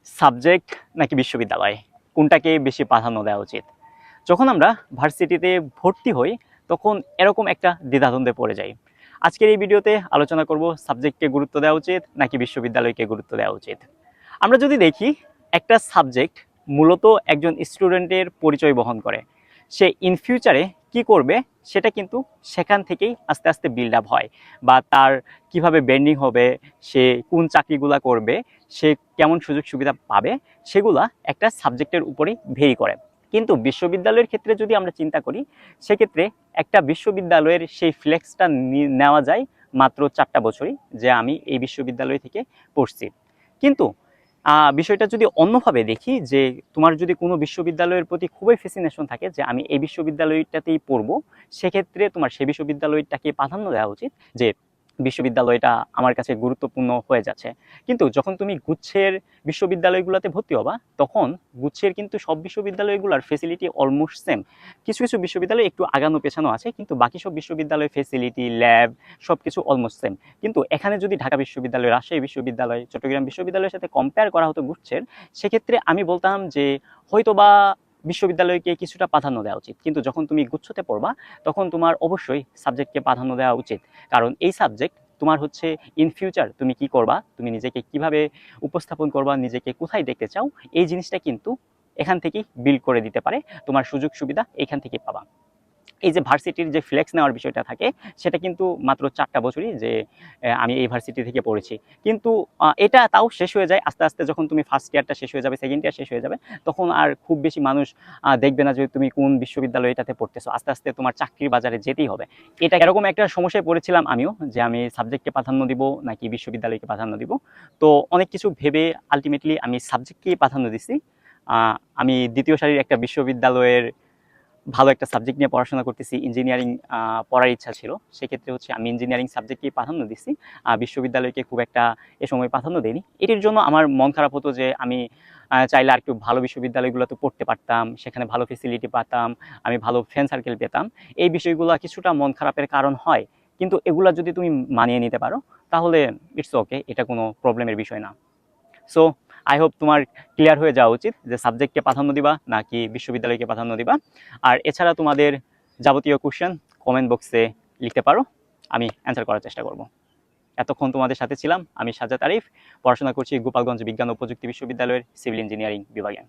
Subject নাকি বিশ্ববিদ্যালয়, কোনটাকে বেশি প্রাধান্য দেওয়া উচিত? যখন আমরা ভার্সিটিতে ভর্তি হই তখন এরকম একটা দ্বিধাদ্বন্দ্বে পড়ে যাই। আজকের এই ভিডিওতে আলোচনা করব সাবজেক্টকে গুরুত্ব দেওয়া উচিত নাকি বিশ্ববিদ্যালয়কে গুরুত্ব দেওয়া উচিত। আমরা যদি দেখি, একটা সাবজেক্ট মূলত একজন স্টুডেন্টের পরিচয় বহন করে। সে ইন ফিউচারে কি করবে সেটা কিন্তু সেখান থেকেই আস্তে আস্তে বিল্ড আপ হয়, বা তার কিভাবে বেন্ডিং হবে, সে কোন চাকরিগুলা করবে, সে কেমন সুযোগ সুবিধা পাবে, সেগুলা একটা সাবজেক্টের উপরেই ভেরি করে। কিন্তু বিশ্ববিদ্যালয়ের ক্ষেত্রে যদি আমরা চিন্তা করি, সেক্ষেত্রে একটা বিশ্ববিদ্যালয়ের সেই ফ্লেক্সটা নেওয়া যায় মাত্র 4টা বছরই, যে আমি এই বিশ্ববিদ্যালয় থেকে পড়ছি। কিন্তু বিষয়টা যদি অন্যভাবে দেখি, যে তোমার যদি কোনো বিশ্ববিদ্যালয়ের প্রতি খুবই ফ্যাসিনেশন থাকে যে আমি এই বিশ্ববিদ্যালয়টাতেই পড়বো, সেক্ষেত্রে তোমার সেই বিশ্ববিদ্যালয়টাকে প্রাধান্য দেওয়া উচিত, যে বিশ্ববিদ্যালয়টা আমার কাছে গুরুত্বপূর্ণ হয়ে যাচ্ছে। কিন্তু যখন তুমি গুচ্ছের বিশ্ববিদ্যালয়গুলোতে ভর্তি হবা, তখন গুচ্ছের কিন্তু সব বিশ্ববিদ্যালয়গুলোর ফেসিলিটি অলমোস্ট সেম। কিছু কিছু বিশ্ববিদ্যালয় একটু আগানো পেছানো আছে, কিন্তু বাকি সব বিশ্ববিদ্যালয় ফেসিলিটি, ল্যাব, সব কিছু অলমোস্ট সেম। কিন্তু এখানে যদি ঢাকা বিশ্ববিদ্যালয়, রাজশাহী বিশ্ববিদ্যালয়, চট্টগ্রাম বিশ্ববিদ্যালয়ের সাথে কম্পেয়ার করা হতো গুচ্ছের, সেক্ষেত্রে আমি বলতাম যে হয়তোবা বিশ্ববিদ্যালয়কে কিছুটা প্রাধান্য দেওয়া উচিত। কিন্তু যখন তুমি গুচ্ছতে পড়বা, তখন তোমার অবশ্যই সাবজেক্টকে প্রাধান্য দেওয়া উচিত। কারণ এই সাবজেক্ট তোমার হচ্ছে ইন ফিউচার তুমি কি করবা, তুমি নিজেকে কিভাবে উপস্থাপন করবা, নিজেকে কোথায় দেখতে চাও, এই জিনিসটা কিন্তু এখান থেকেই বিল্ড করে দিতে পারে। তোমার সুযোগ সুবিধা এখান থেকেই পাবা। এই যে ভার্সিটির যে ফ্লেক্স নেওয়ার বিষয়টা থাকে, সেটা কিন্তু মাত্র 4টা বছরই, যে আমি এই ভার্সিটি থেকে পড়েছি। কিন্তু এটা তাও শেষ হয়ে যায় আস্তে আস্তে। যখন তুমি ফার্স্ট ইয়ারটা শেষ হয়ে যাবে, সেকেন্ড ইয়ার শেষ হয়ে যাবে, তখন আর খুব বেশি মানুষ দেখবে না যে তুমি কোন বিশ্ববিদ্যালয়টাতে পড়তেছো। আস্তে আস্তে তোমার চাকরির বাজারে যেতেই হবে। এটা এরকম একটা সমস্যায় পড়েছিলাম আমিও, যে আমি সাবজেক্টকে প্রাধান্য দিব নাকি বিশ্ববিদ্যালয়কে প্রাধান্য দিব। তো অনেক কিছু ভেবে আলটিমেটলি আমি সাবজেক্টকেই প্রাধান্য দিছি। আমি দ্বিতীয় সারির একটা বিশ্ববিদ্যালয়ের ভালো একটা সাবজেক্ট নিয়ে পড়াশোনা করতেছি, ইঞ্জিনিয়ারিং পড়ার ইচ্ছা ছিল। সেক্ষেত্রে হচ্ছে আমি ইঞ্জিনিয়ারিং সাবজেক্টকেই প্রাধান্য দিচ্ছি, বিশ্ববিদ্যালয়কে খুব একটা এ সময় প্রাধান্য দিইনি। এটির জন্য আমার মন খারাপ হতো যে আমি চাইলে আর একটু ভালো বিশ্ববিদ্যালয়গুলোতে পড়তে পারতাম, সেখানে ভালো ফেসিলিটি পাতাম, আমি ভালো ফ্রেন্ড সার্কেল পেতাম। এই বিষয়গুলো কিছুটা মন খারাপের কারণ হয়। কিন্তু এগুলা যদি তুমি মানিয়ে নিতে পারো, তাহলে ইটস ওকে, এটা কোনো প্রবলেমের বিষয় না। সো আই হোপ তোমার ক্লিয়ার হয়ে যাওয়া উচিত যে সাবজেক্টকে প্রাধান্য দিবা নাকি বিশ্ববিদ্যালয়কে প্রাধান্য দিবা। আর এছাড়া তোমাদের যাবতীয় কোশ্চেন কমেন্ট বক্সে লিখতে পারো, আমি অ্যান্সার করার চেষ্টা করব। এতক্ষণ তোমাদের সাথে ছিলাম আমি সাজ্জাদ আরিফ, পড়াশোনা করছি গোপালগঞ্জ বিজ্ঞান ও প্রযুক্তি বিশ্ববিদ্যালয়ের সিভিল ইঞ্জিনিয়ারিং বিভাগে।